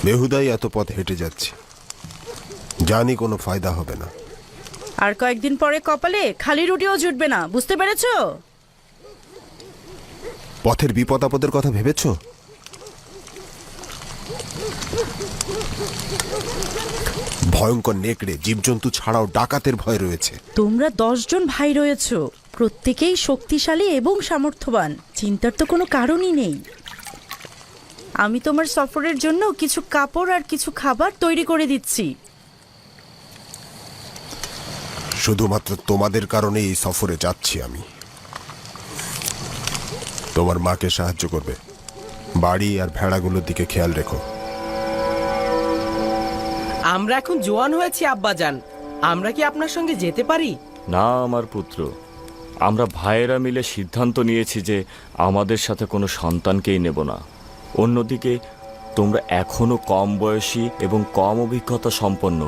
বেহুদাই এত পথ হেঁটে যাচ্ছি, জানি কোনো ফায়দা হবে না। আর কয়েকদিন পরে কপালে খালি রুটিও জুটবে না, বুঝতে পেরেছো? পথের বিপদ আপদের কথা ভেবেছো? ভয়ঙ্কর নেকড়ে, জীবজন্তু ছাড়াও ডাকাতের ভয় রয়েছে। তোমরা 10 জন ভাই রয়েছো, প্রত্যেকেই শক্তিশালী এবং সামর্থ্যবান। চিন্তার তো কোনো কারণই নেই। আমি তোমার সফরের জন্য কিছু কাপড় আর কিছু খাবার তৈরি করে দিচ্ছি। শুধুমাত্র তোমাদের কারণে এই সফরে যাচ্ছি আমি। তোমার মাকে সাহায্য করবে, বাড়ি আর ভেড়াগুলোর দিকে খেয়াল রেখো। আমরা এখন জোয়ান হয়েছি আব্বাজান, আমরা কি আপনার সঙ্গে যেতে পারি? না আমার পুত্র, আমরা ভাইয়েরা মিলে সিদ্ধান্ত নিয়েছি যে আমাদের সাথে কোনো সন্তানকেই নেব না। অন্যদিকে তোমরা এখনো কম বয়সী এবং কম অভিজ্ঞতা সম্পন্ন।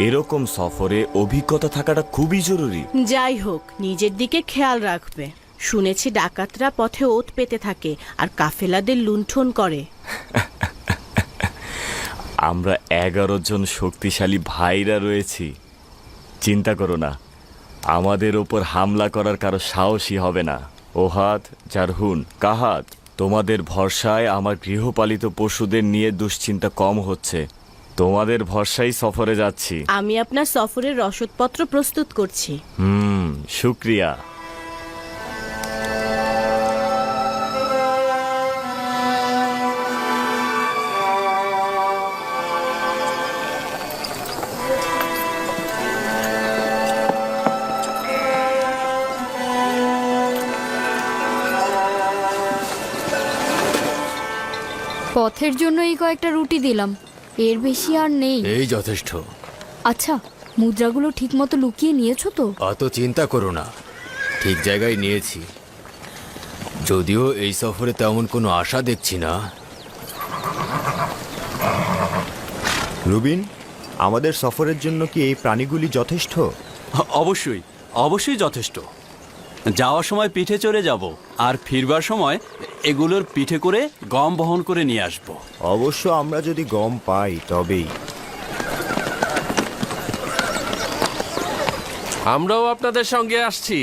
এরকম সফরে অভিজ্ঞতা থাকাটা খুবই জরুরি। যাই হোক, নিজের দিকে খেয়াল রাখবে। শুনেছি ডাকাতরা পথে ওত পেতে থাকে আর কাফেলাদের লুণ্ঠন করে। আমরা 11 জন শক্তিশালী ভাইরা রয়েছি, চিন্তা করো না। আমাদের ওপর হামলা করার কারো সাহসী হবে না। ওহাদ, জারহুন, কাহাত, তোমাদের ভরসায় আমার গৃহপালিত পশুদের নিয়ে দুশ্চিন্তা কম হচ্ছে। তোমাদের ভরসায় সফরে যাচ্ছি। আমি আপনার সফরের রসদপত্র প্রস্তুত করছি। শুক্রিয়া। পথের জন্য এই কয়েকটা রুটি দিলাম, এর বেশি আর নেই। এই যথেষ্ট। আচ্ছা, মুদ্রাগুলো ঠিকমতো লুকিয়ে নিয়েছো তো? অত চিন্তা করো না, ঠিক জায়গায় নিয়েছি। যদিও এই সফরে তেমন কোনো আশা দেখছি না। রুবিন, আমাদের সফরের জন্য কি এই প্রাণীগুলি যথেষ্ট? অবশ্যই, অবশ্যই যথেষ্ট। যাওয়ার সময় পিঠে চড়ে যাব, আর ফিরবার সময় এগুলোর পিঠে করে গম বহন করে নিয়ে আসব। অবশ্য আমরা যদি গম পাই তবেই। আমরাও আপনাদের সঙ্গে আসছি।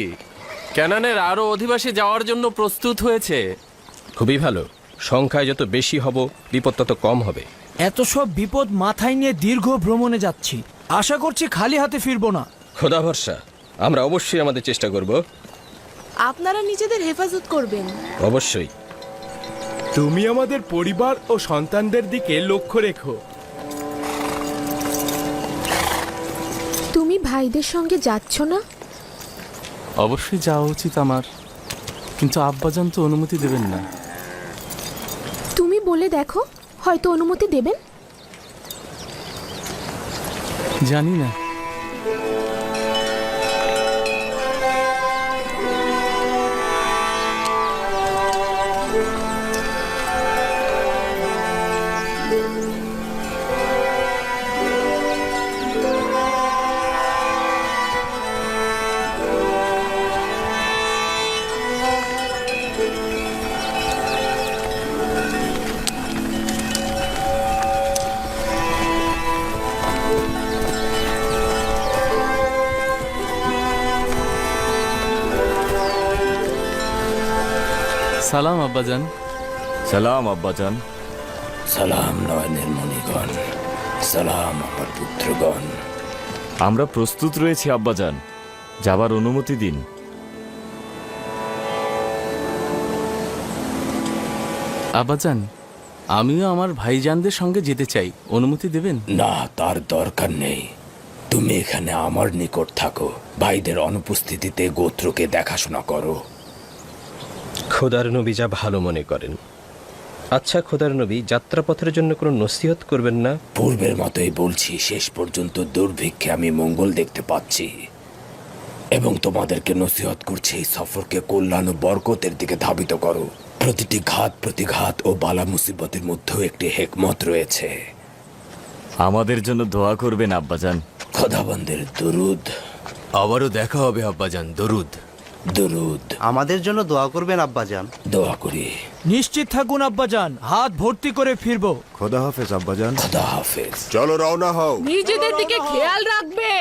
ক্যানানের আরও অধিবাসী যাওয়ার জন্য প্রস্তুত হয়েছে। খুবই ভালো। সংখ্যায় যত বেশি হব, বিপদ তত কম হবে। এত সব বিপদ মাথায় নিয়ে দীর্ঘ ভ্রমণে যাচ্ছি, আশা করছি খালি হাতে ফিরবো না। খোদা ভরসা, আমরা অবশ্যই আমাদের চেষ্টা করব। আপনারা নিজেদের হেফাজত করবেন। অবশ্যই। তুমি আমাদের পরিবার ও সন্তানদের দিকে লক্ষ্য রেখো। তুমি ভাইদের সঙ্গে যাচ্ছ না? অবশ্যই যাওয়া উচিত আমার, কিন্তু আব্বাজান তো অনুমতি দেবেন না। তুমি বলে দেখো, হয়তো অনুমতি দেবেন। জানি না। সালাম আব্বাজান। সালাম আব্বাজান। সালাম নয়নের মণিগণ, সালাম আমার পুত্রগণ। আমরা প্রস্তুত রয়েছি আব্বাজান, যাবার অনুমতি দিন। আব্বাজান, আমিও আমার ভাইজানদের সঙ্গে যেতে চাই, অনুমতি দেবেন? না, তার দরকার নেই। তুমি এখানে আমার নিকট থাকো, ভাইদের অনুপস্থিতিতে গোত্রকে দেখাশোনা করো। খোদার নবী যা ভালো মনে করেন। আচ্ছা খোদার নবী, যাত্রাপথের জন্য কোনো নসিহত করবেন না? পূর্বের মতোই বলছি, শেষ পর্যন্ত দুর্ভিক্ষে আমি মঙ্গল দেখতে পাচ্ছি, এবং তোমাদেরকে নসিহত করছি এই সফরকে কল্যাণ ও বরকতের দিকে ধাবিত করো। প্রতিটি ঘাত প্রতিঘাত ও বালা মুসিবতের মধ্যেও একটি হেকমত রয়েছে। আমাদের জন্য দোয়া করবেন আব্বাজান। খোদাবন্দের দরুদ। আবারও দেখা হবে আব্বাজান, দরুদ। দরুদ। আমাদের জন্য দোয়া করবেন আব্বাজান। দোয়া করি। নিশ্চিত থাকুন আব্বাজান, হাত ভর্তি করে ফিরবো। খোদা হাফেজ আব্বাজান। খোদা হাফেজ। চলো রওনা হও। নিজেদের দিকে খেয়াল রাখবে।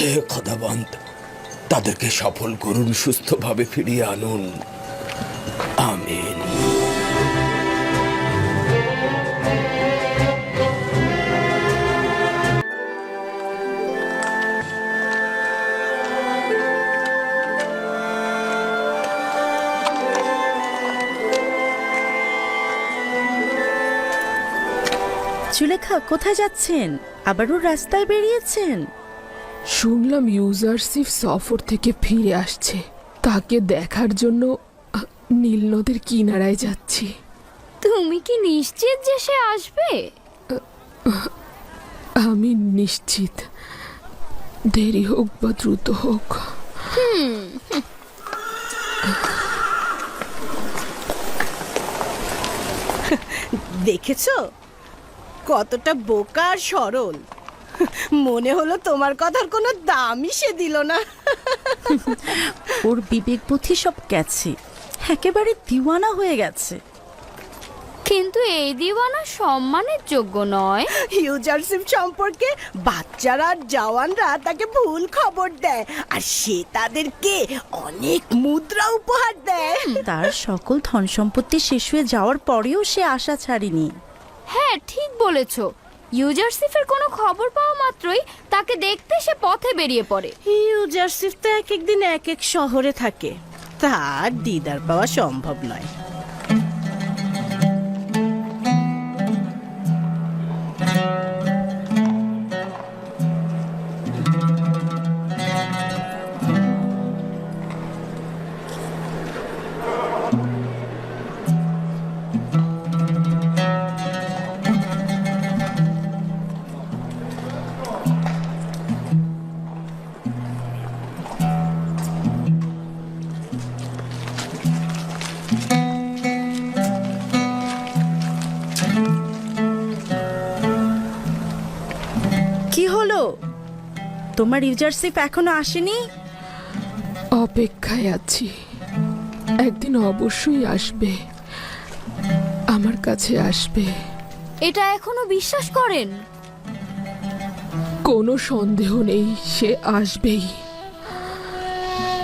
হে খোদাবন্ত, তাদেরকে সফল করুন, সুস্থভাবে ফিরিয়ে আনুন। আমিন। জুলেখা, কোথায় যাচ্ছেন? আবারও রাস্তায় বেরিয়েছেন? শুনলাম ইউজারশিপ সফর থেকে ফিরে আসছে, তাকে দেখার জন্য নীল নদের কিনারায় যাচ্ছি। তুমি কি নিশ্চিত যে সে আসবে? আমি নিশ্চিত, দেরি হোক বা দ্রুত হোক। দেখেছো কতটা বোকা আর সরল। মনে হলো তোমার কথার কোনো দামই সে দিল না। ওর বিবেক বুদ্ধি সব গেছে, একেবারে দিওয়ানা হয়ে গেছে। কিন্তু এই দিওয়ানা সম্মানের যোগ্য নয়। ইউজারশিপ সম্পর্কে বাচ্চারা আর জওয়ানরা তাকে ভুল খবর দেয়, আর সে তাদেরকে অনেক মুদ্রা উপহার দেয়। তার সকল ধন সম্পত্তি শেষ হয়ে যাওয়ার পরেও সে আশা ছাড়েনি। হ্যাঁ, ঠিক বলেছো। ইউজারশিপের কোনো খবর পাওয়া মাত্রই তাকে দেখতে সে পথে বেরিয়ে পড়ে। ইউজারশিপ তো এক একদিন এক এক শহরে থাকে, তার দিদার পাওয়া সম্ভব নয়। কি হলো? তোমার ইউজারশিপ এখনো আসেনি? অপেক্ষায় আছি, একদিন অবশ্যই আসবে, আমার কাছে আসবে। এটা এখনো বিশ্বাস করেন? কোনো সন্দেহ নেই, সে আসবেই।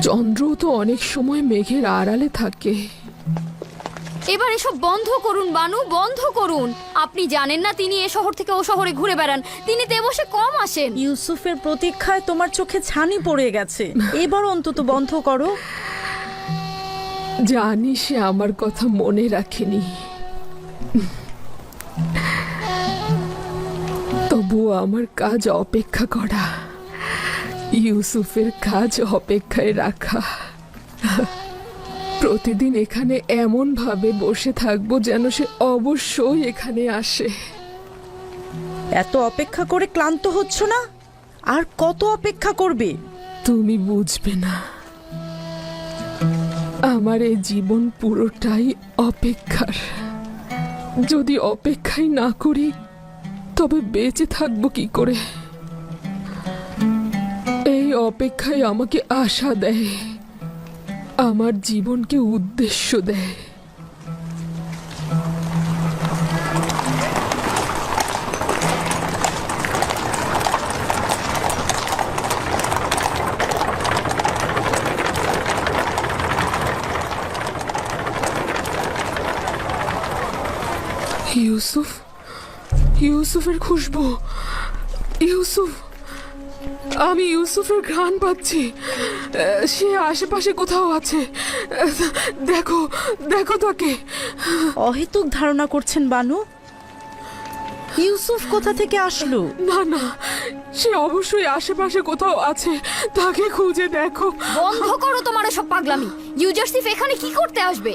চন্দ্র তো অনেক সময় মেঘের আড়ালে থাকে। এবার এসব বন্ধ করুন বানু, বন্ধ করুন। আপনি জানেন না তিনি এ শহর থেকে ও শহরে ঘুরে বেড়ান, তিনি দেবসে কম আসেন। ইউসুফের প্রতীক্ষায় তোমার চোখে ছানি পড়ে গেছে, এবার অন্তত বন্ধ করো। জানি সে আমার কথা মনে রাখেনি, তবুও আমার কাজ অপেক্ষা করা, ইউসুফের কাজ অপেক্ষায় রাখা। প্রতিদিন এখানে এমন ভাবে বসে থাকবো যেন সে অবশ্যই এখানে আসে। এত অপেক্ষা করে ক্লান্ত হচ্ছ না? আর কত অপেক্ষা করবে? তুমি বুঝবে না, আমার এই জীবন পুরোটাই অপেক্ষার। যদি অপেক্ষাই না করি তবে বেঁচে থাকবো কি করে? এই অপেক্ষাই আমাকে আশা দেয়, আমার জীবনকে উদ্দেশ্য দেয়। ইউসুফ, ইউসুফের খুশবু, ইউসুফ, আমি ইউসুফের ঘ্রাণ পাচ্ছি। সে আশেপাশে কোথাও আছে, দেখো, দেখো তাকে। অহেতুক ধারণা করছেন বানু। ইউসুফ কোথা থেকে আসলো? না না, সে অবশ্যই আশেপাশে কোথাও আছে, তাকে খুঁজে দেখো। বন্ধ করো তোমার সব পাগলামি। ইউজারশিপ এখানে কি করতে আসবে?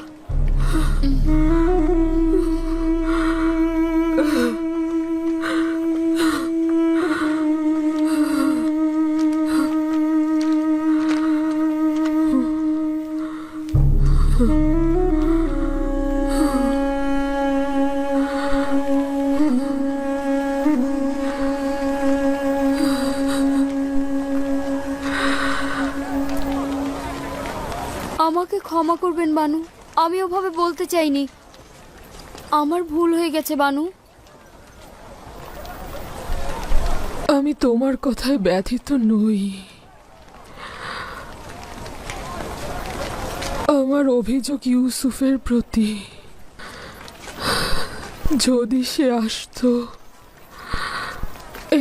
আমাকে ক্ষমা করবেন বানু, আমি ওভাবে বলতে চাইনি। আমার ভুল হয়ে গেছে বানু। আমি তোমার কথায় ব্যথিত নই। আমার অভিযোগ ইউসুফের প্রতি। যদি সে আসতো,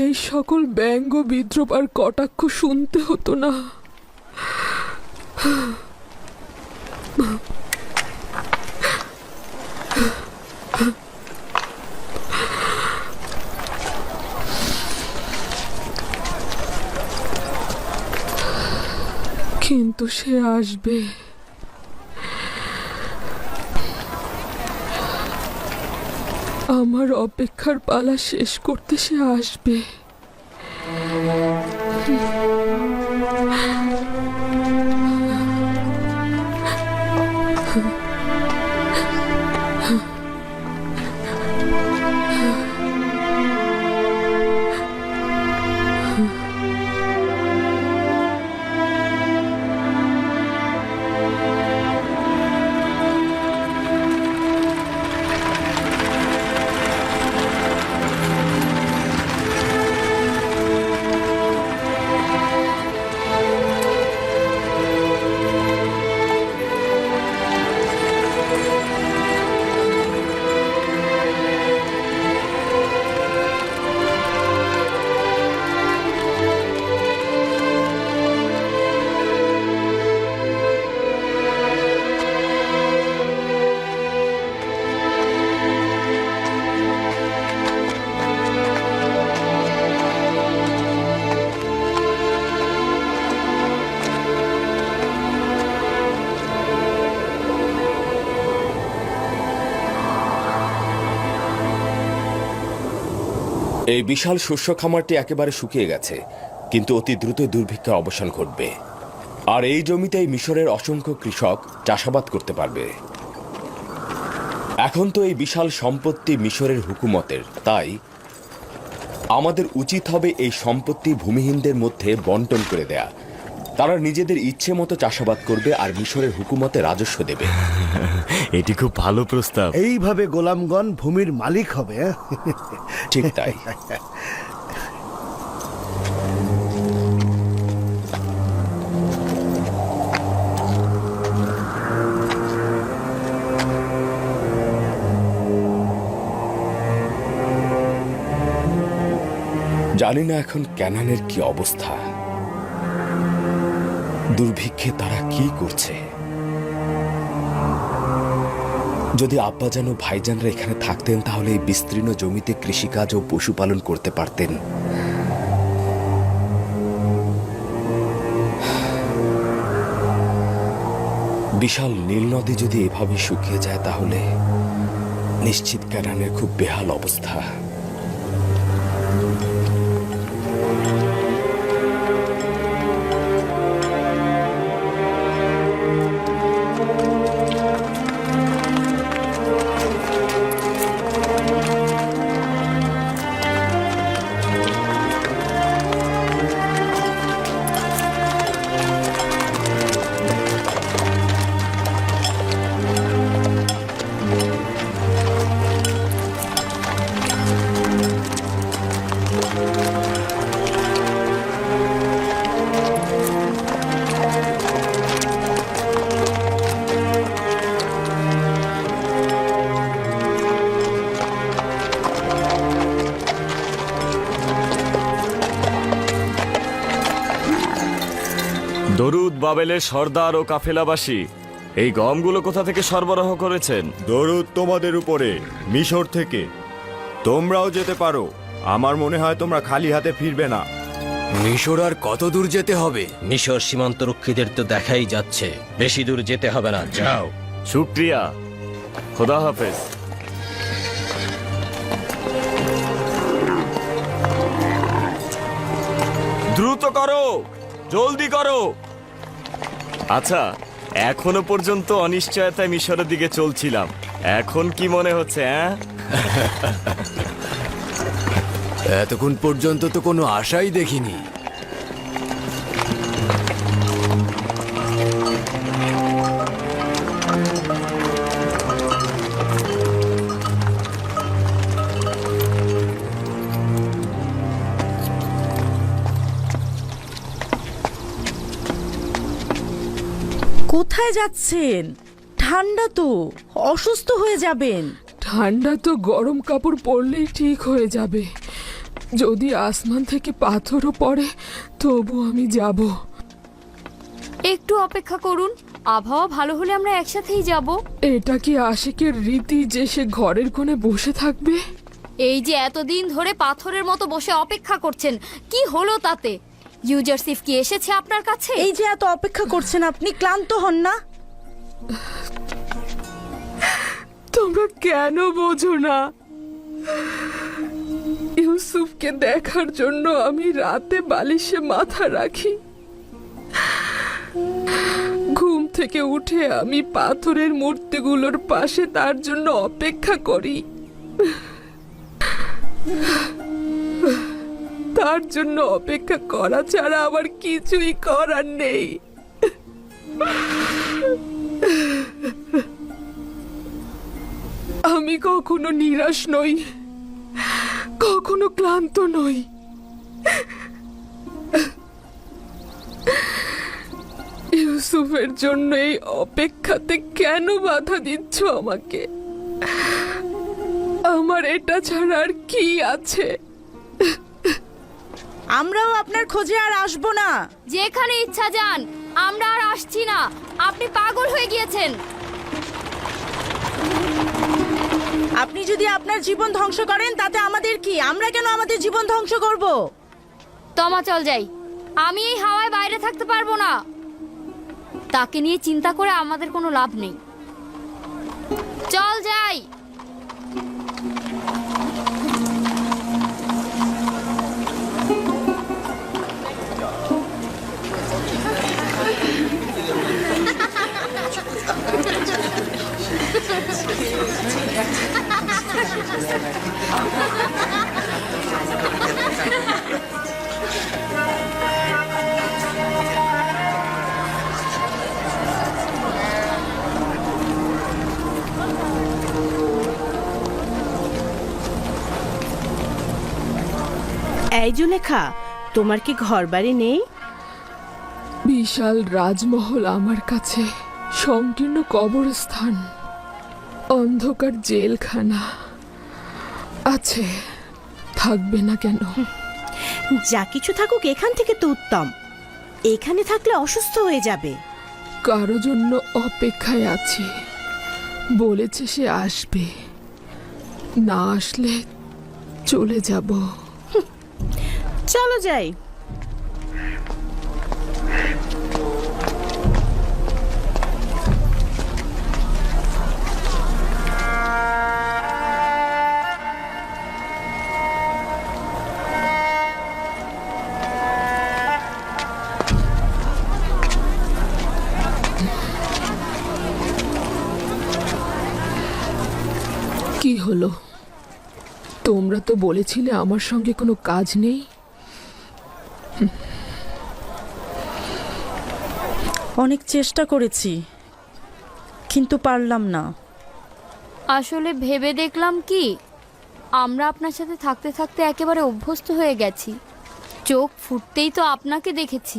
এই সকল ব্যঙ্গ বিদ্রোপ আর কটাক্ষ শুনতে হতো না। কিন্তু সে আসবে। আমার অপেক্ষার পালা শেষ করতে সে আসবে। এই বিশাল শস্য খামারটি একেবারে শুকিয়ে গেছে, কিন্তু অতি দ্রুত দুর্ভিক্ষের অবসান ঘটবে। আর এই জমিতেই মিশরের অসংখ্য কৃষক চাষাবাদ করতে পারবে। এখন তো এই বিশাল সম্পত্তি মিশরের হুকুমতের, তাই আমাদের উচিত হবে এই সম্পত্তি ভূমিহীনদের মধ্যে বন্টন করে দেয়া। তারা নিজেদের ইচ্ছে মতো চাষাবাদ করবে আর মিশরের হুকুমতে রাজস্ব দেবে। এটি খুব ভালো প্রস্তাব। এইভাবে গোলামগণ ভূমির মালিক হবে। ঠিক তাই। জানি না এখন ক্যানানের কি অবস্থা, দুর্ভিক্ষে তারা কি করছে। যদি আব্বাজান ও ভাইজানরা এখানে থাকতেন তাহলে এই বিস্তীর্ণ জমিতে কৃষিকাজ ও পশুপালন করতে পারতেন। বিশাল নীল নদী যদি এভাবে শুকিয়ে যায় তাহলে নিশ্চিত ক্যানানের খুব বেহাল অবস্থা। দরুদ বাবেলের সর্দার ও কাফেলাবাসী, এই গমগুলো কোথা থেকে সরবরাহ করেছেন? দরুদ তোমাদের উপরে, মিশর থেকে। তোমরাও যেতে পারো। আমার মনে হয় তোমরা খালি হাতে ফিরবে না। মিশর আর কত দূর যেতে হবে? মিশর সীমান্তরক্ষীদের তো দেখাই যাচ্ছে, বেশি দূর যেতে হবে না, যাও। শুক্রিয়া, খোদা হাফেজ। দ্রুত করো, জলদি করো। আচ্ছা, এখনো পর্যন্ত অনিশ্চয়তায় মিশরের দিকে চলছিলাম, এখন কি মনে হচ্ছে? এতক্ষণ পর্যন্ত তো কোনো আশাই দেখিনি। কোথায় যাচ্ছেন? ঠান্ডা তো, অসুস্থ হয়ে যাবেন। ঠান্ডা তো গরম কাপড় পরলেই ঠিক হয়ে যাবে। যদি আসমান থেকে পাথরও পড়ে তবু আমি যাব। একটু অপেক্ষা করুন, আবহাওয়া ভালো হলে আমরা একসাথেই যাব। এটা কি আশিকের রীতি যে সে ঘরের কোণে বসে থাকবে? এই যে এতদিন ধরে পাথরের মতো বসে অপেক্ষা করছেন, কি হলো তাতে? ইউজারসিফ কি এসেছে আপনার কাছে? এই যে এত অপেক্ষা করছেন, আপনি ক্লান্ত হন না? তোমরা কেন বোঝো না? ইউসুফকে দেখার জন্য আমি রাতে বালিশে মাথা রাখি। ঘুম থেকে উঠে আমি পাথরের মূর্তিগুলোর পাশে তার জন্য অপেক্ষা করি। তার জন্য অপেক্ষা করা ছাড়া আমার কিছুই করার নেই। আমি কখনো নিরাশ নই, কখনো ক্লান্ত নই। ইউসুফের জন্য এই অপেক্ষাতে কেন বাধা দিচ্ছ আমাকে? আমার এটা ছাড়া আর কি আছে? আমরাও আপনার খোঁজে আর আসবো না। যেখানে ইচ্ছা যান, আমরা আর আসছি না। আপনি পাগল হয়ে গিয়েছেন। আপনি যদি আপনার জীবন ধ্বংস করেন তাতে আমাদের কি? আমরা কেন আমাদের জীবন ধ্বংস করব? তমা চল যাই, আমি এই হাওয়ায় বাইরে থাকতে পারবো না। তাকে নিয়ে চিন্তা করে আমাদের কোনো লাভ নেই। চল যাই। এই জুলেখা, তোমার কি ঘর বাড়ি নেই? বিশাল রাজমহল আমার কাছে সংকীর্ণ কবরস্থান, অন্ধকার জেলখানা আছে, থাকবে না কেন? যা কিছু থাকুক এখান থেকে তো উত্তম। এখানে থাকলে অসুস্থ হয়ে যাবে। কারো জন্য অপেক্ষায় আছি, বলেছে সে আসবে, না আসলে চলে যাব। চলো যাই। কি হলো? তোমরা তো বলেছিলে আমার সঙ্গে কোনো কাজ নেই। অনেক চেষ্টা করেছি কিন্তু পারলাম না। আসলে ভেবে দেখলাম কি, আমরা আপনার সাথে থাকতে থাকতে একেবারে অভ্যস্ত হয়ে গেছি। চোখ ফুটতেই তো আপনাকে দেখেছি।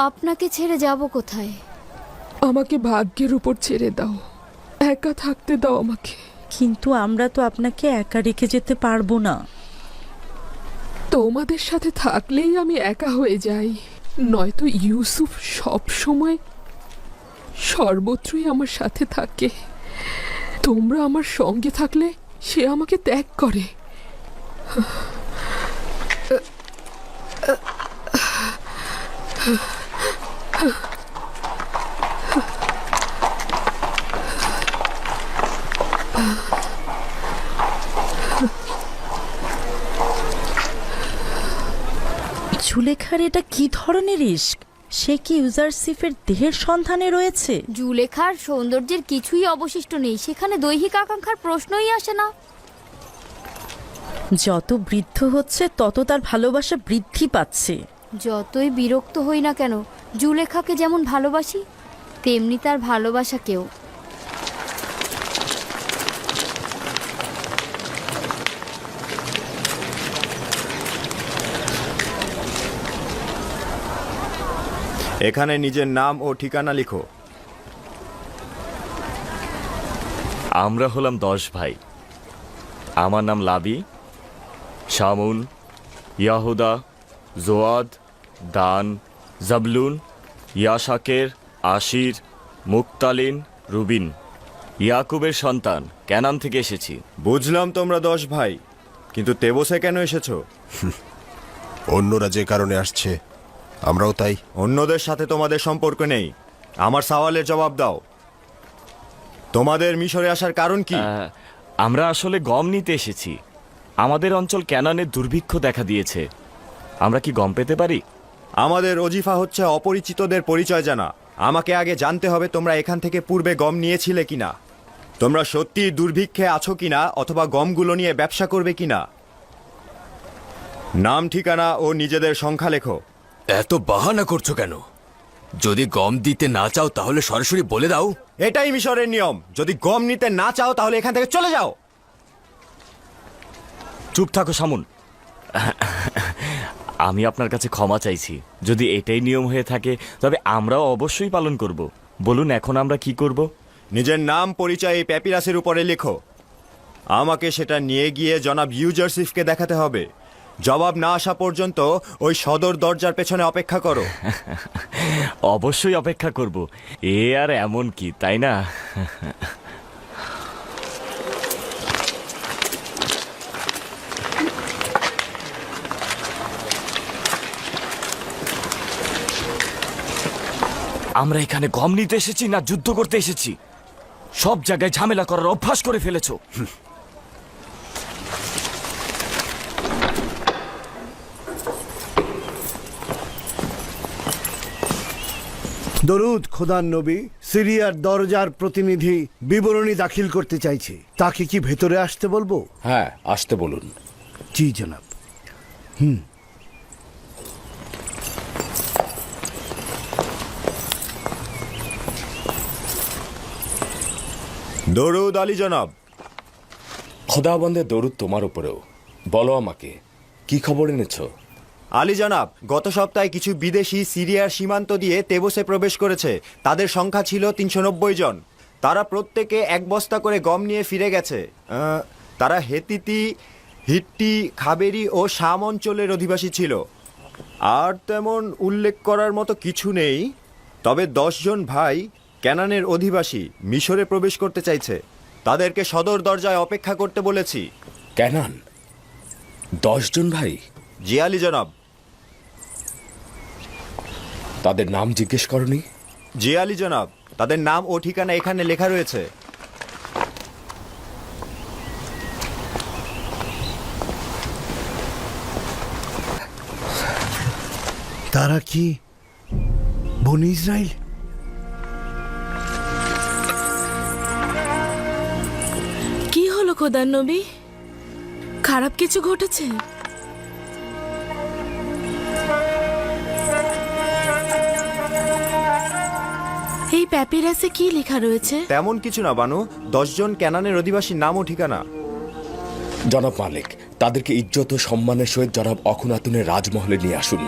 আপনাকে ছেড়ে যাব কোথায়? আমাকে ভাগ্যের উপর ছেড়ে দাও, একা থাকতে দাও আমাকে। কিন্তু আমরা তো আপনাকে একা রেখে যেতে পারবো না। তোমাদের সাথে থাকলেই আমি একা হয়ে যাই, নয়তো ইউসুফ সব সময় সর্বত্রই আমার সাথে থাকে। তোমরা আমার সঙ্গে থাকলে সে আমাকে ত্যাগ করে। জুলেখার এটা কি ধরনের ইশক? সে কি ইউজারসিফের দেহের সন্ধানে রয়েছে? জুলেখার সৌন্দর্যের কিছুই অবশিষ্ট নেই, সেখানে দৈহিক আকাঙ্ক্ষার প্রশ্নই আসে না। যত বৃদ্ধ হচ্ছে তত তার ভালোবাসা বৃদ্ধি পাচ্ছে। যতই বিরক্ত হই না কেন, জুলেখাকে যেমন ভালোবাসি তেমনি তার ভালোবাসাকেও। এখানে নিজের নাম ও ঠিকানা লিখো। আমরা হলাম 10 ভাই। আমার নাম লাবি, শামুন, ইয়াহুদা, জোয়াদ, দান, জাবলুন, ইয়াশাকের, আশির, মুক্তালিন, রুবিন। ইয়াকুবের সন্তান ক্যানান থেকে এসেছি। বুঝলাম তোমরা 10 ভাই, কিন্তু তেবসে কেন এসেছো? অন্যরা যে কারণে আসছে আমরাও তাই। অন্যদের সাথে তোমাদের সম্পর্ক নেই। আমার সওয়ালের জবাব দাও। তোমাদের মিশরে আসার কারণ কি? আমরা আসলে গম নিতে এসেছি। আমাদের অঞ্চল ক্যানানের দুর্ভিক্ষ দেখা দিয়েছে। আমরা কি গম পেতে পারি? আমাদের ওজিফা হচ্ছে অপরিচিতদের পরিচয় জানা। আমাকে আগে জানতে হবে তোমরা এখান থেকে পূর্বে গম নিয়েছিলে কিনা, তোমরা সত্যি দুর্ভিক্ষে আছো কিনা, অথবা গমগুলো নিয়ে ব্যবসা করবে কিনা। নাম, ঠিকানা ও নিজেদের সংখ্যা লেখো। এত বাহানা করছো কেন? যদি গম দিতে না চাও তাহলে সরাসরি বলে দাও। এটাই মিশরের নিয়ম। যদি গম নিতে না চাও তাহলে এখান থেকে চলে যাও। চুপ থাকো শামুন। আমি আপনার কাছে ক্ষমা চাইছি। যদি এটাই নিয়ম হয়ে থাকে তবে আমরাও অবশ্যই পালন করব। বলুন এখন আমরা কি করব? নিজের নাম, পরিচয় এই প্যাপিরাসের উপরে লেখো। আমাকে সেটা নিয়ে গিয়ে জনাব ইউজারসিফকে দেখাতে হবে। জবাব না আসা পর্যন্ত ওই সদর দরজার পেছনে অপেক্ষা করো। অবশ্যই অপেক্ষা করব। এ আর এমন কি, তাই না? আমরা এখানে গম নিতে এসেছি না যুদ্ধ করতে এসেছি? সব জায়গায় ঝামেলা করার অভ্যাস করে ফেলেছো। দরুদ খোদার নবী। সিরিয়ার দরজার প্রতিনিধি বিবরণী দাখিল করতে চাইছে। তাকে কি ভেতরে আসতে বলবো? হ্যাঁ, আসতে বলুন। জি জনাব। দরুদ আলী জনাব। খোদাবন্দের দরুদ তোমার উপরেও। বলো আমাকে, কি খবর এনেছো? আলী জনাব, গত সপ্তাহে কিছু বিদেশি সিরিয়ার সীমান্ত দিয়ে তেবসে প্রবেশ করেছে। তাদের সংখ্যা ছিল 390 জন। তারা প্রত্যেকে 1 বস্তা করে গম নিয়ে ফিরে গেছে। তারা হেতিতি, হিট্টি, খাবেরি ও শাম অঞ্চলের অধিবাসী ছিল। আর তেমন উল্লেখ করার মতো কিছু নেই। তবে 10 জন ভাই ক্যানানের অধিবাসী মিশরে প্রবেশ করতে চাইছে। তাদেরকে সদর দরজায় অপেক্ষা করতে বলেছি। ক্যানান? 10 জন ভাই? জি আলী জনাব। তাদের নাম জিজ্ঞেস করনি? জি আলী জনাব, তাদের নাম ও ঠিকানা এখানে লেখা রয়েছে। তারা কি বনি ইসরাইল? কি হলো খোদার নবী? খারাপ কিছু ঘটেছে? এই প্যাপিরাসে কি লেখা রয়েছে? তেমন কিছু না বানু। 10 জন ক্যানানের অধিবাসীর নাম ও ঠিকানা। জনাব মালিক, তাদেরকে ইজ্জত ও সম্মানের সহিত জনাব অখুনাতুনের রাজমহলে নিয়ে আসুন।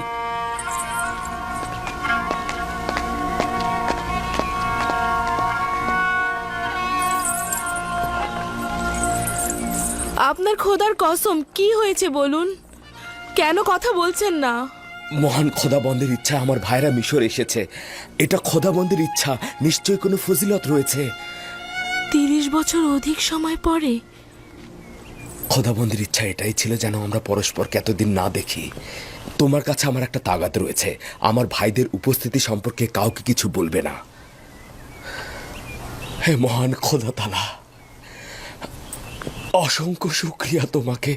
আপনার খোদার কসম, কি হয়েছে বলুন? কেন কথা বলছেন না? মহান খোদাবন্দের ইচ্ছা আমার ভাইরা মিশর এসেছে। এটা খোদাবন্দের ইচ্ছা, নিশ্চয়ই কোনো ফজিলত রয়েছে। 30 বছর অধিক সময় পরে খোদাবন্দের ইচ্ছা এটাই ছিল যেন আমরা পরস্পরকে এতদিন না দেখি। তোমার কাছে আমার একটা তাগাদ রয়েছে, আমার ভাইদের উপস্থিতি সম্পর্কে কাউকে কিছু বলবে না। হে মহান খোদা তাআলা, অসংখ্য শুকরিয়া তোমাকে।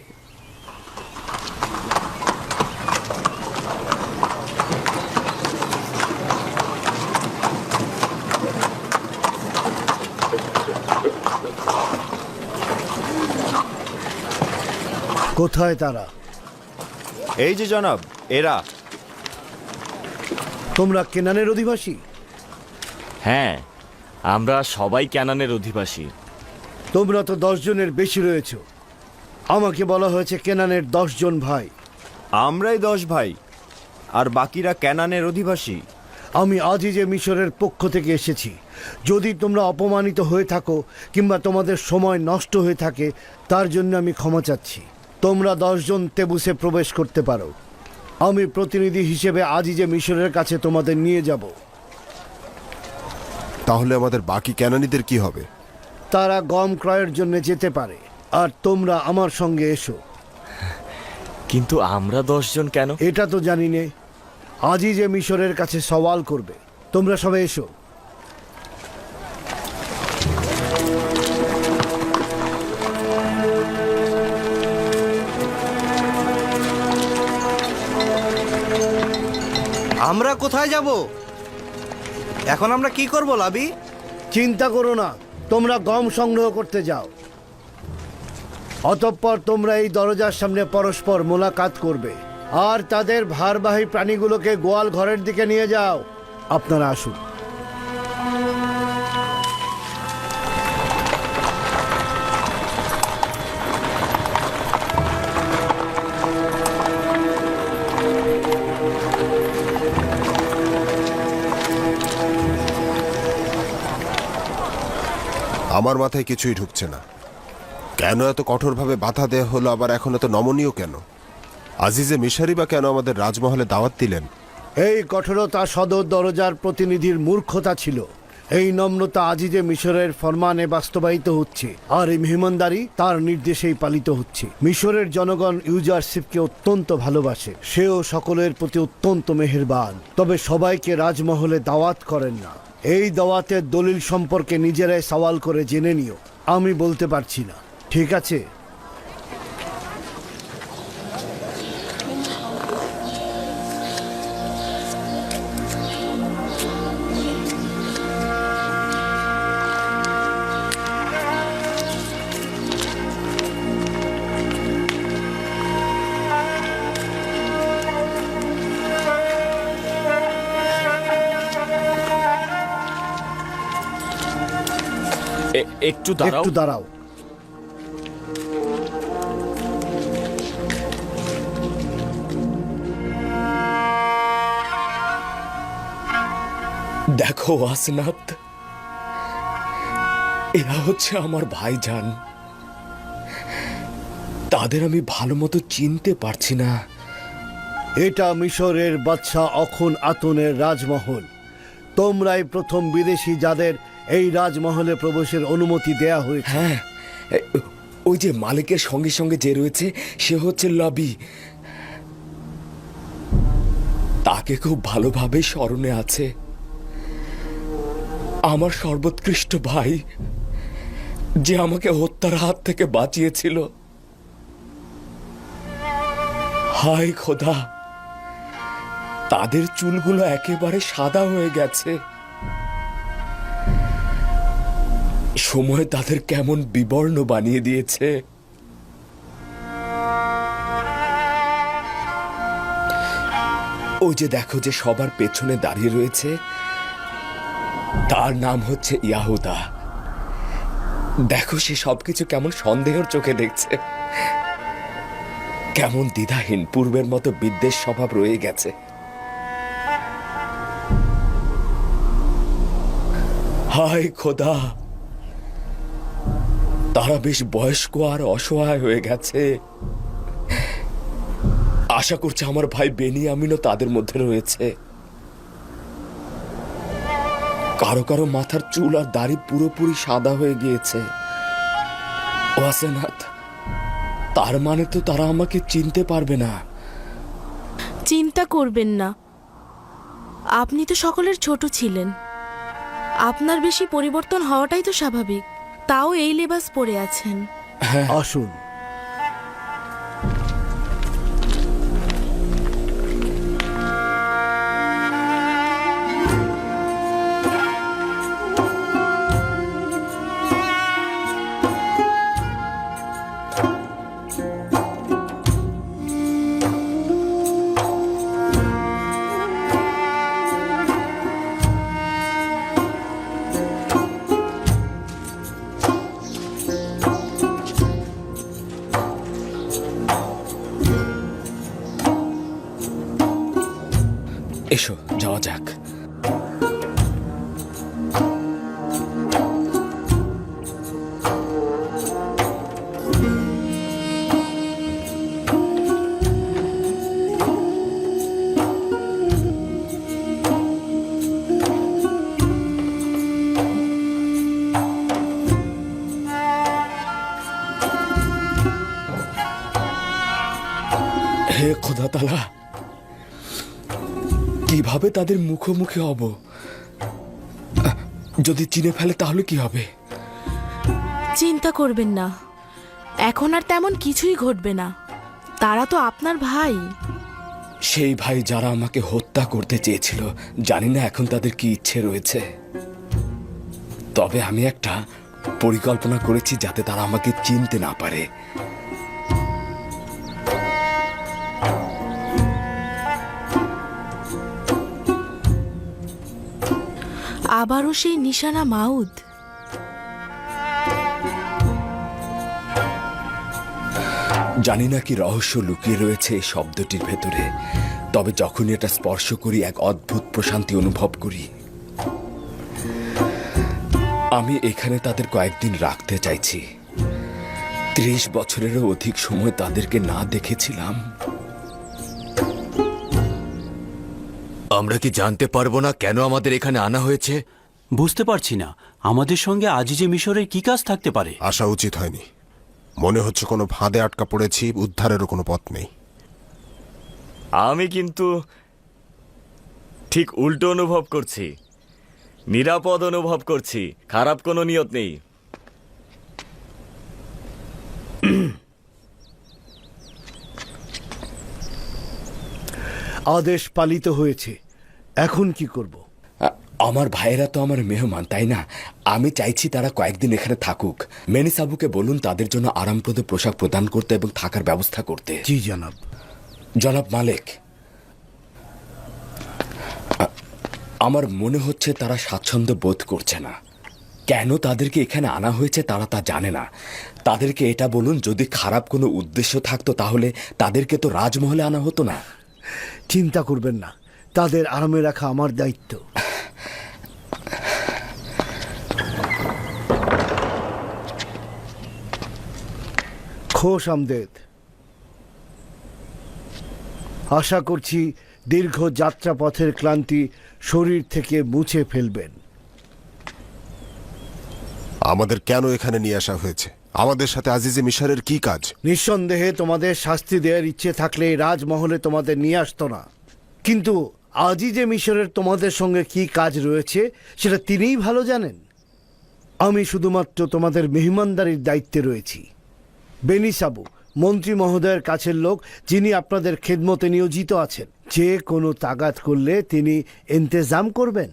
কোথায় তারা? এই যে জনাব, এরা। তোমরা কেনানের অধিবাসী? হ্যাঁ, আমরা সবাই ক্যানানের অধিবাসী। তোমরা তো 10 জনের বেশি রয়েছো। আমাকে বলা হয়েছে কেনানের 10 জন ভাই। আমরাই 10 ভাই, আর বাকিরা ক্যানানের অধিবাসী। আমি আজই যে মিশরের পক্ষ থেকে এসেছি। যদি তোমরা অপমানিত হয়ে থাকো কিংবা তোমাদের সময় নষ্ট হয়ে থাকে, তার জন্য আমি ক্ষমা চাচ্ছি। তোমরা 10 জন তেবুসে প্রবেশ করতে পারো। আমি প্রতিনিধি হিসেবে আজই যে মিশরের কাছে তোমাদের নিয়ে যাব। তাহলে আমাদের বাকি ক্যানানিদের কি হবে? তারা গম ক্রয়ের জন্য যেতে পারে, আর তোমরা আমার সঙ্গে এসো। কিন্তু আমরা 10 জন কেন? এটা তো জানি নে। আজই যে মিশরের কাছে সওয়াল করবে। তোমরা সবাই এসো। আমরা কোথায় যাব? এখন আমরা কি করব লাবি? চিন্তা করো না, তোমরা গম সংগ্রহ করতে যাও। অতঃপর তোমরা এই দরজার সামনে পরস্পর মোলাকাত করবে, আর তাদের ভারবাহী প্রাণীগুলোকে গোয়াল ঘরের দিকে নিয়ে যাও। আপনারা আসুন। আমার মাথায় কিছুই ঢুকছে না। কেন এত কঠোরভাবে বাধা দেয়া হলো, আবার এখন এত নমনীয় কেন? আজিজে মিশরি বা কেন আমাদের রাজমহলে দাওয়াত দিলেন? এই কঠোরতা সদর দরজার প্রতিনিধির মূর্খতা ছিল। এই নম্রতা আজিজে মিশরের ফরমানে বাস্তবায়িত হচ্ছে, আর এই মেহমানদারি তার নির্দেশেই পালিত হচ্ছে। মিশরের জনগণ ইউজারশিপকে অত্যন্ত ভালোবাসে। সেও সকলের প্রতি অত্যন্ত মেহেরবান। তবে সবাইকে রাজমহলে দাওয়াত করেন না। এই দাওয়াতের দলিল সম্পর্কে নিজেরাই সওয়াল করে জেনে নিও। আমি বলতে পারছি না, ঠিক আছে? একটু দাঁড়াও। একটু দাঁড়াও। দেখো আসনাত, এরা হচ্ছে আমার ভাইজান। তাদের আমি ভালো মতো চিনতে পারছি না। এটা মিশরের বাদশাহ অখন আতনের রাজমহল। তোমরাই প্রথম বিদেশি যাদের এই রাজমহলে প্রবেশের অনুমতি দেয়া হয়েছে। হ্যাঁ, ওই যে মালিকের সঙ্গে সঙ্গে যে রয়েছে সে হচ্ছে লবি। তাকে খুব ভালোভাবে স্মরণে আছে। আমার সর্বোৎকৃষ্ট ভাই, যে আমাকে হত্যার হাত থেকে বাঁচিয়েছিল। হায় খোদা, তাদের চুলগুলো একেবারে সাদা হয়ে গেছে। সময় তাদের কেমন বিবর্ণ বানিয়ে দিয়েছে। ওই যে দেখো, যে সবার পেছনে দাঁড়িয়ে রয়েছে, তার নাম হচ্ছে ইয়াহুদা। দেখো, সে সবকিছু কেমন সন্দেহের চোখে দেখছে, কেমন দ্বিধাহীন। পূর্বের মতো বিদ্বেষ স্বভাব রয়ে গেছে। হায় খোদা, তারা বেশ বয়স্ক আর অসহায় হয়ে গেছে। আশা করছি আমার ভাই বেনিয়ামিনও তাদের মধ্যে রয়েছে। কারো কারো মাথার চুল আর দাড়ি পুরোপুরি সাদা হয়ে গিয়েছে। ওয়াসেনাথ, তার মানে তো তারা আমাকে চিনতে পারবে না। চিন্তা করবেন না, আপনি তো সকলের ছোট ছিলেন। আপনার বেশি পরিবর্তন হওয়াটাই তো স্বাভাবিক। তাও এই লেবাস পরে আছেন। আসুন। এসো যাওয়া যাক। হে খোদা তাআলা, কিভাবে তাদের মুখোমুখি হব? যদি চিনে ফেলে তাহলে কি হবে? চিন্তা করবেন না, এখন আর তেমন কিছুই ঘটবে না। তারা তো আপনার ভাই। সেই ভাই যারা আমাকে হত্যা করতে চেয়েছিল, জানি না এখন তাদের কি ইচ্ছে রয়েছে। তবে আমি একটা পরিকল্পনা করেছি যাতে তারা আমাকে চিনতে না পারে। আবারও সেই নিশানা মাউদ। জানি না কি রহস্য লুকিয়ে রয়েছে এই শব্দটির ভেতরে, তবে যখনই এটা স্পর্শ করি এক অদ্ভুত প্রশান্তি অনুভব করি। আমি এখানে তাদের কয়েকদিন রাখতে চাইছি। 30 বছরেরও অধিক সময় তাদেরকে না দেখেছিলাম। আমরা কি জানতে পারবো না কেন আমাদের এখানে আনা হয়েছে? বুঝতে পারছি না, আমাদের সঙ্গে আজিজে মিশরের কি কাজ থাকতে পারে? আসা উচিত হয়নি। মনে হচ্ছে কোনো ফাঁদে আটকা পড়েছি, উদ্ধারেরও কোনো পথ নেই। আমি কিন্তু ঠিক উল্টো অনুভব করছি, নিরাপদ অনুভব করছি, খারাপ কোনো নিয়ত নেই। আদেশ পালিত হয়েছে, এখন কি করব? আমার ভাইয়েরা তো আমার মেহমান, তাই না? আমি চাইছি তারা কয়েকদিন এখানে থাকুক। মেনিসাবুকে বলুন তাদের জন্য আরামপ্রদ পোশাক প্রদান করতে এবং থাকার ব্যবস্থা করতে। জি জনাব। জনাব মালিক, আমার মনে হচ্ছে তারা স্বাচ্ছন্দ্য বোধ করছে না। কেন তাদেরকে এখানে আনা হয়েছে তারা তা জানে না। তাদেরকে এটা বলুন, যদি খারাপ কোনো উদ্দেশ্য থাকতো তাহলে তাদেরকে তো রাজমহলে আনা হতো না। চিন্তা করবেন না, তাদের আরামে রাখা আমার দায়িত্ব। খোশ আমদেদ। আশা করছি দীর্ঘ যাত্রাপথের ক্লান্তি শরীর থেকে মুছে ফেলবেন। আমাদের কেন এখানে নিয়ে আসা হয়েছে? আমাদের সাথে আজিজে মিশরের কি কাজ? নিঃসন্দেহে তোমাদের শাস্তি দেওয়ার ইচ্ছে থাকলে এই রাজমহলে তোমাদের নিয়ে আসতো না, কিন্তু আজিজে মিশরের তোমাদের সঙ্গে কি কাজ রয়েছে সেটা তিনিই ভালো জানেন। আমি শুধুমাত্র তোমাদের মেহমানদারির দায়িত্বে রয়েছি। বেনিসাবু মন্ত্রী মহোদয়ের কাছের লোক, যিনি আপনাদের খেদমতে নিয়োজিত আছেন। যে কোনো তাগাদ করলে তিনি ইন্তেজাম করবেন।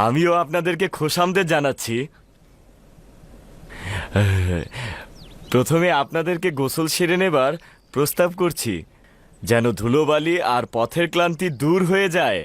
আমিও আপনাদেরকে খোশামদের জানাচ্ছি। প্রথমে আপনাদেরকে গোসল সেরে নেবার প্রস্তাব করছি, যেন ধুলোবালি আর পথের ক্লান্তি দূর হয়ে যায়।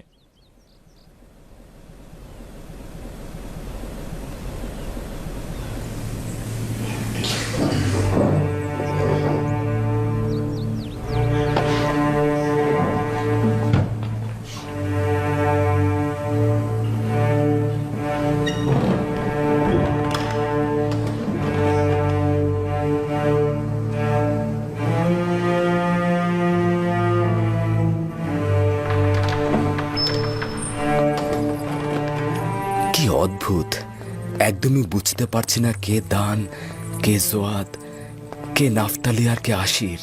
অদ্ভুত, একদমই বুঝতে পারছি না কে দান, কে জোয়াদ, কে নাফতালি আর কে আশির।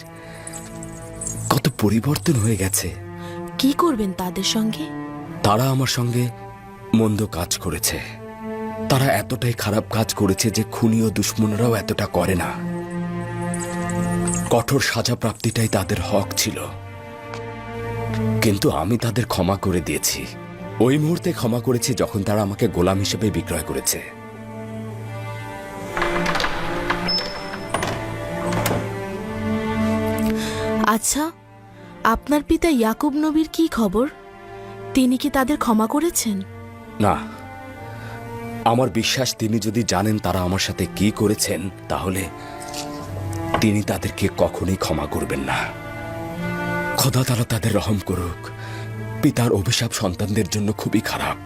কত পরিবর্তন হয়ে গেছে। কি করবেন তাদের সঙ্গে? তারা আমার সঙ্গে মন্দ কাজ করেছে। তারা এতটাই খারাপ কাজ করেছে যে খুনি ও দুশ্মনরাও এতটা করে না। কঠোর সাজা প্রাপ্তিটাই তাদের হক ছিল, কিন্তু আমি তাদের ক্ষমা করে দিয়েছি। ওই মুহূর্তে ক্ষমা করেছি যখন তারা আমাকে গোলাম হিসেবে বিক্রয় করেছে। আচ্ছা, আপনার পিতা ইয়াকুব নবীর কি খবর? তিনি কি তাদের ক্ষমা করেছেন? না, আমার বিশ্বাস তিনি যদি জানেন তারা আমার সাথে কি করেছেন, তাহলে তিনি তাদেরকে কখনোই ক্ষমা করবেন না। খোদা তাআলা তাদের রহম করুক। পিতার অভিশাপ সন্তানদের জন্য খুবই খারাপ।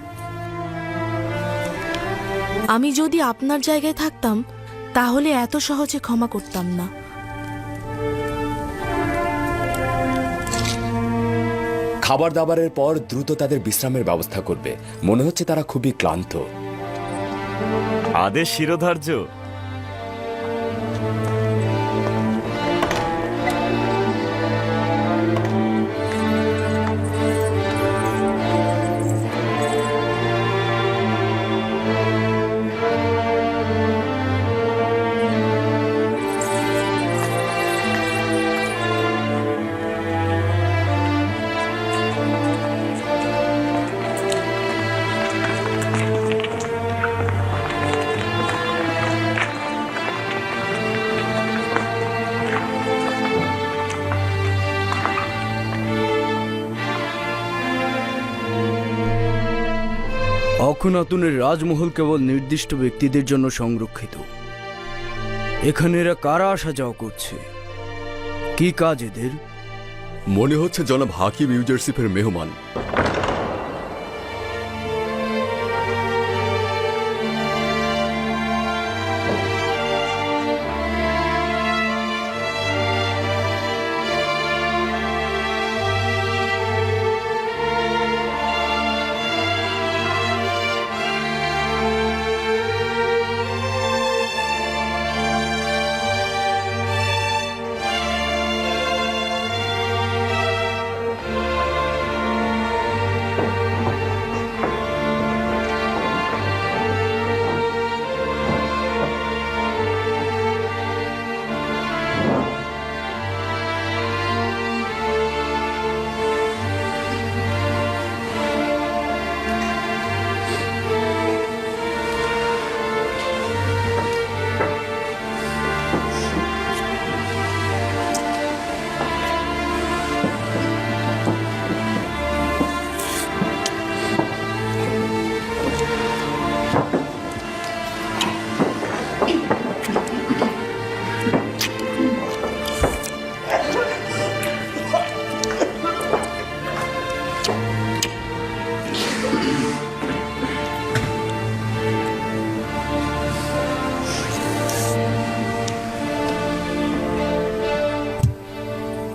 আমি যদি আপনার জায়গায় থাকতাম তাহলে এত সহজে ক্ষমা করতাম না। খাবার দাবারের পর দ্রুত তাদের বিশ্রামের ব্যবস্থা করবে। মনে হচ্ছে তারা খুবই ক্লান্ত। আদেশ শিরোধার্য। অখনাতুনের রাজমহল কেবল নির্দিষ্ট ব্যক্তিদের জন্য সংরক্ষিত। এখানে এরা কারা আসা যাওয়া করছে? কি কাজ এদের? মনে হচ্ছে জনাব হাকিম ইউজারশিপের মেহমান।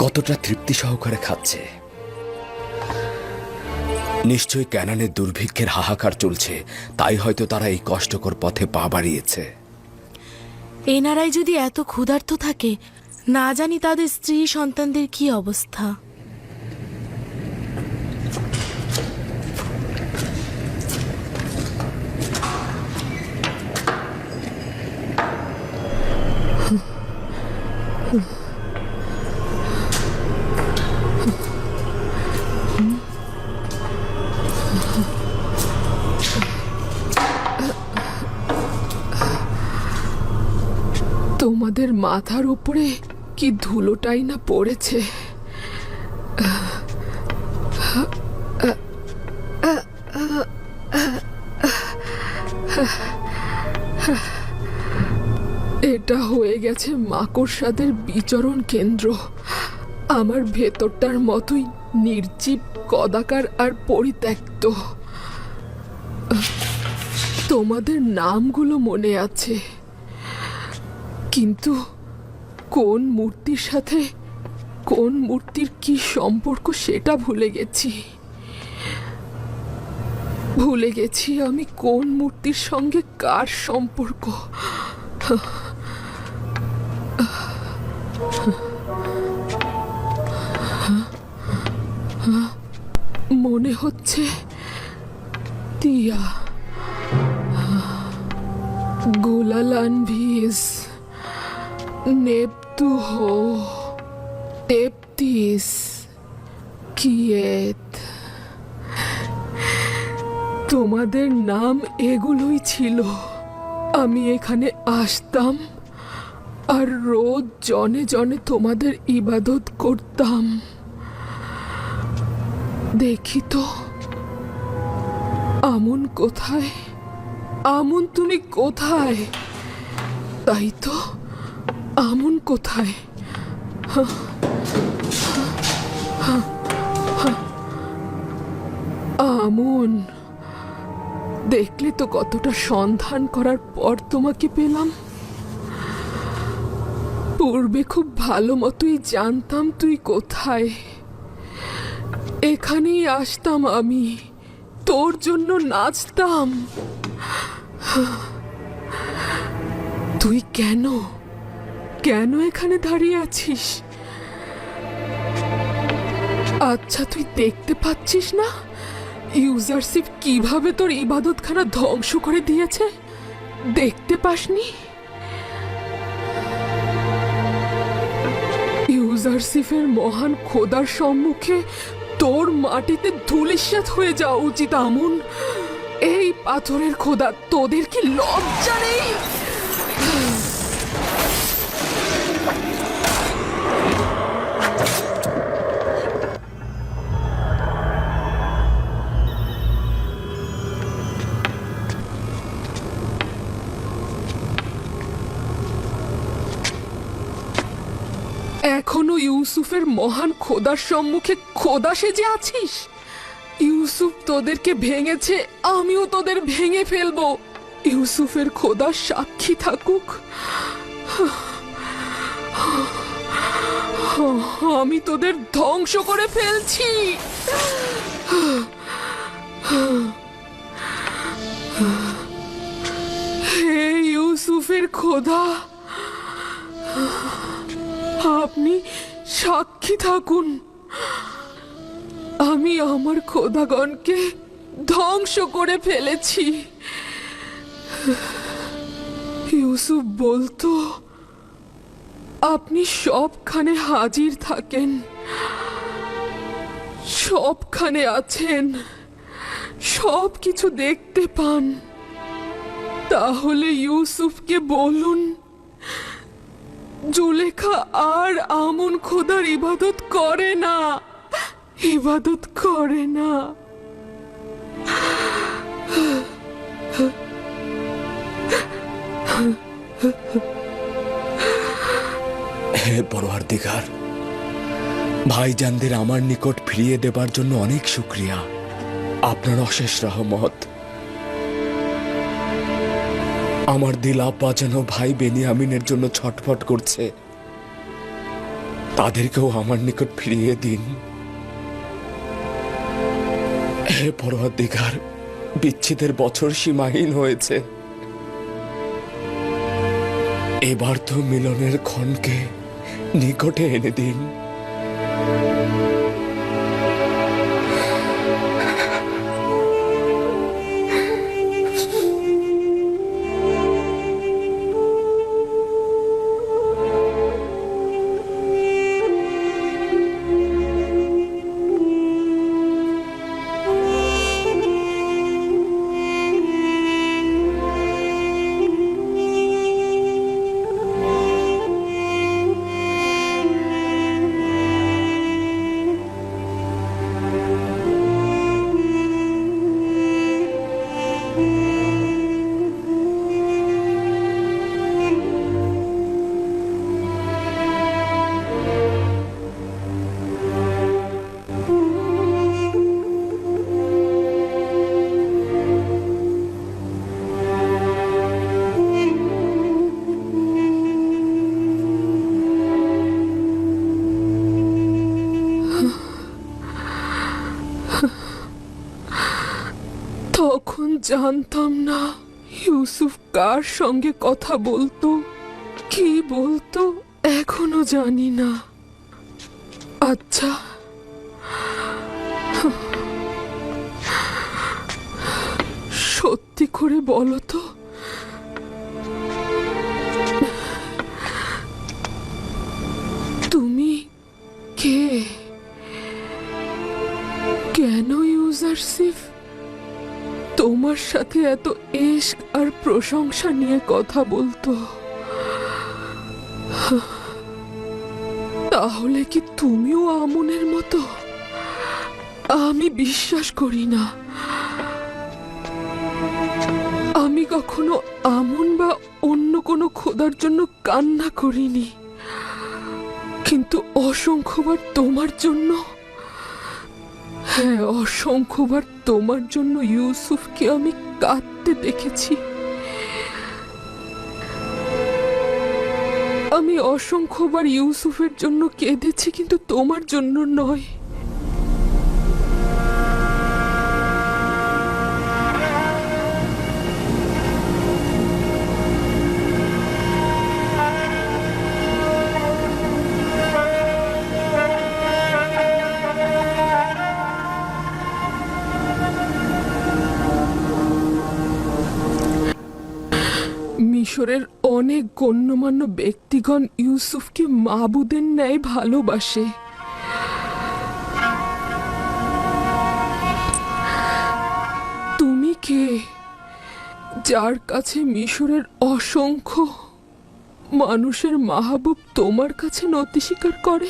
কতটা তৃপ্তি সহকারে খাচ্ছে। নিশ্চয়ই ক্যানানের দুর্ভিক্ষের হাহাকার চলছে, তাই হয়তো তারা এই কষ্টকর পথে পা বাড়িয়েছে। এনারাই যদি এত ক্ষুধার্ত থাকে, না জানি তাদের স্ত্রী সন্তানদের কি অবস্থা। তোমাদের মাথার উপরে কি ধুলোটাই না পড়েছে। এটা হয়ে গেছে মাকড়সাদের বিচরণ কেন্দ্র। আমার ভেতরটার মতোই নির্জীব, কদাকার আর পরিত্যক্ত। তোমাদের নামগুলো মনে আছে, কিন্তু কোন মূর্তির সাথে কোন মূর্তির কি সম্পর্ক সেটা ভুলে গেছি। ভুলে গেছি আমি কোন মূর্তির সঙ্গে কার সম্পর্ক। মনে হচ্ছে তিয়া, গোলালানভিস, নেপতুহো, তেপতিস, কিয়েত। তোমাদের নাম এগুলোই ছিল। আমি এখানে আসতাম আর রোজ জনে জনে তোমাদের ইবাদত করতাম। দেখি তো আমন কোথায়। আমন তুমি কোথায়? তাই তো, আমন কোথায়? আমন, দেখলে তো কতটা সন্ধান করার পর তোমাকে পেলাম। পূর্বে খুব ভালো মতোই জানতাম তুই কোথায়। এখানেই আসতাম আমি, তোর জন্য নাচতাম। তুই কেন কেন এখানে দাঁড়িয়ে আছিস? আচ্ছা, তুই দেখতে পাচ্ছিস না ইউজারশিপ কিভাবে তোর ইবাদতখানা ধ্বংস করে দিয়েছে? দেখতে পাসনি? ইউজারশিপের মহান খোদার সম্মুখে তোর মাটিতে ধূলিসাৎ হয়ে যাওয়া উচিত আমন। এই পাথরের খোদা, তোদের কি লজ্জা নেই? এখনো ইউসুফের মহান খোদার সম্মুখে খোদা সেজে আছিস? ইউসুফ তোদেরকে ভেঙেছে, আমিও তোদের ভেঙে ফেলবো। ইউসুফের খোদা সাক্ষী থাকুক, আমি তোদের ধ্বংস করে ফেলছি। হে ইউসুফের খোদা, আপনি সাক্ষী থাকুন, আমি আমার খোদাগণকে ধ্বংস করে ফেলেছি। ইউসুফ বলতো আপনি সবখানে হাজির থাকেন, সবখানে আছেন, সব কিছু দেখতে পান। তাহলে ইউসুফকে বলুন জুলেখা আর আমন খোদার ইবাদত করে না, ইবাদত করে না। হে পরওয়ারদিগার, ভাইজানদের আমার নিকট ফিরিয়ে দেবার জন্য অনেক শুকরিয়া। আপনার অশেষ রহমত। আমার দিল আব্বা যেন ভাই বেনিয়ামিনের জন্য ছটফট করছে, তাদেরকেও আমার নিকট ফিরিয়ে দিন। হে পরওয়ারদিগার, বিচ্ছেদের বছর সীমাহীন হয়েছে, এবার তো মিলনের ক্ষণকে নিকটে এনে দিন। তখন জানতাম না ইউসুফ কার সঙ্গে কথা বলতো, কি বলতো, এখনো জানি না। আচ্ছা, সত্যি করে বলো তো, তুমি কে? কেন ইউজারশিপ তোমার সাথে এত ইশক আর প্রশংসা নিয়ে কথা বলতো? তাহলে কি তুমিও আমনের মতো? আমি বিশ্বাস করি না। আমি আমি কখনো আমন বা অন্য কোনো খোদার জন্য কান্না করিনি, কিন্তু অসংখ্যবার তোমার জন্য, হ্যাঁ অসংখ্যবার তোমার জন্য ইউসুফকে আমি কাঁদতে দেখেছি। আমি অসংখ্যবার ইউসুফের জন্য কেঁদেছি, কিন্তু তোমার জন্য নয়। মিশরের অনেক গণ্যমান্য ব্যক্তিগণ ইউসুফকে মাবুদের ন্যায় ভালোবাসে। তুমি কে, যার কাছে মিশরের অসংখ্য মানুষের মাহবুব তোমার কাছে নতি স্বীকার করে?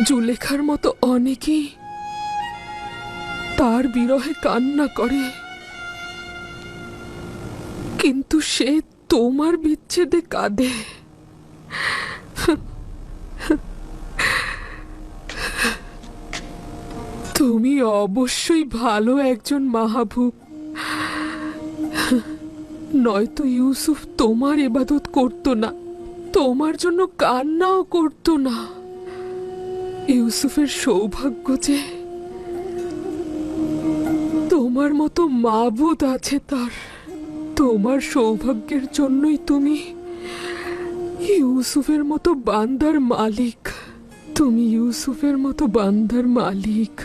জুলেখার মতো অনেকেই তার বিরহে কান্না করে, কিন্তু সে তোমার বিচ্ছেদে কাঁদে। তুমি অবশ্যই ভালো একজন মাহবুব, নয়তো ইউসুফ তোমার ইবাদত করত না, তোমার জন্য কান্নাও করত না। ইউসুফের সৌভাগ্য যে তোমার মতো মাবুদ আছে তার। তোমার সৌভাগ্যের জন্যই তুমি ইউসুফের মতো বান্দার মালিক। তুমি ইউসুফের মতো বান্দার মালিক।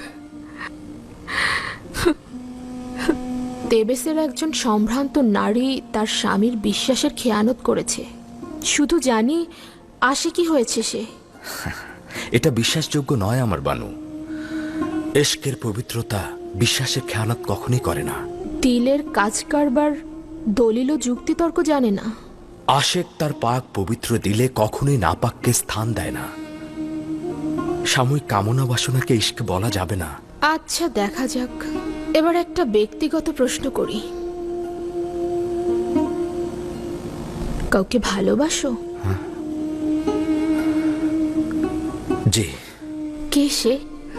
তেবেসের একজন সম্ভ্রান্ত নারী তার স্বামীর বিশ্বাসের খেয়ানত করেছে। শুধু জানি আসে কি হয়েছে সে। এটা বিশ্বাসযোগ্য নয় আমার বানু। এশকের পবিত্রতা বিশ্বাসের খেয়ানত কখনই করে না। দিলের কাজ কারবার দলিল ও যুক্তিতর্ক জানে না। আশেক তার পাক পবিত্র দিলে কখনোই নাপাককে স্থান দেয় না। সাময়িক কামনা বাসনাকে ইশক বলা যাবে না। আচ্ছা দেখা যাক। এবার একটা ব্যক্তিগত প্রশ্ন করি, কাউকে ভালোবাসো? জি। কে সে?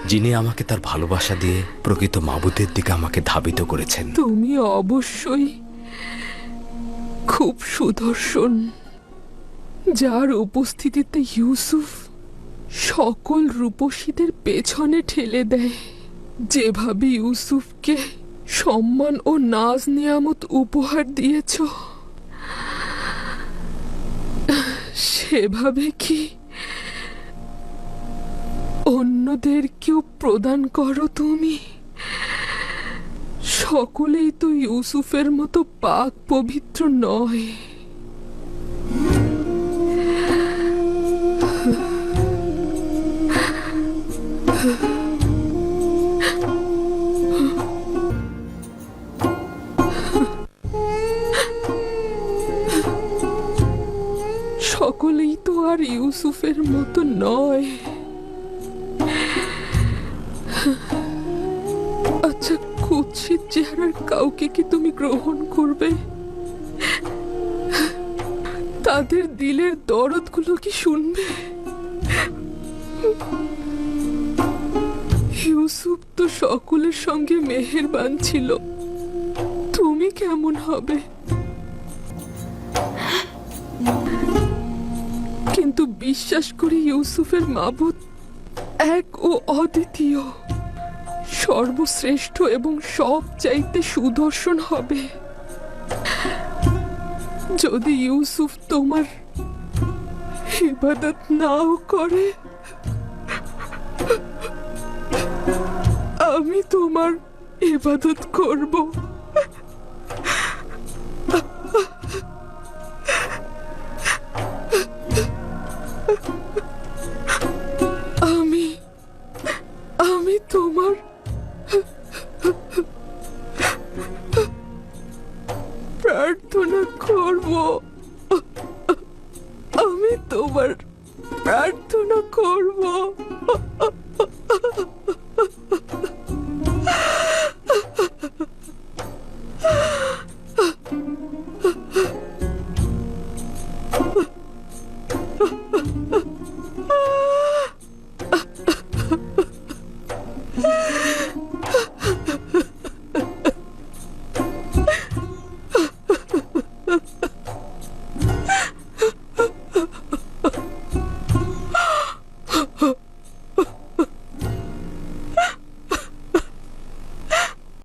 যিনি আমাকে তার ভালোবাসা দিয়ে প্রকৃত মাবুদের দিকে আমাকে ধাবিত করেছেন। তুমি অবশ্যই খুব সুদর্শন, যার উপস্থিতিতে ইউসুফ সকল রূপসীদের পেছনে ঠেলে দেয়। যেভাবে ইউসুফকে সম্মান ও নাজ নিয়ামত উপহার দিয়েছ, সেভাবে কি অন্যদেরকেও প্রদান করো তুমি? সকলেই তো ইউসুফের মতো পাক পবিত্র নয়। সকলেই তো আর ইউসুফের মতো নয়। আচ্ছা, কুৎসিত চেহারার কাউকে কি তুমি গ্রহণ করবে? তাদের দিলের দরদগুলো কি শুনবে? ইউসুফ তো সকলের সঙ্গে মেহেরবান ছিল, তুমি কেমন হবে? কিন্তু বিশ্বাস করি ইউসুফের মাবুদ এক ও অদ্বিতীয়, সর্বশ্রেষ্ঠ এবং সবচাইতে সুদর্শন হবে। যদি ইউসুফ তোমার ইবাদত নাও করে, আমি তোমার ইবাদত করব। আমি তোমার প্রার্থনা করব। আমি তোমার প্রার্থনা করব।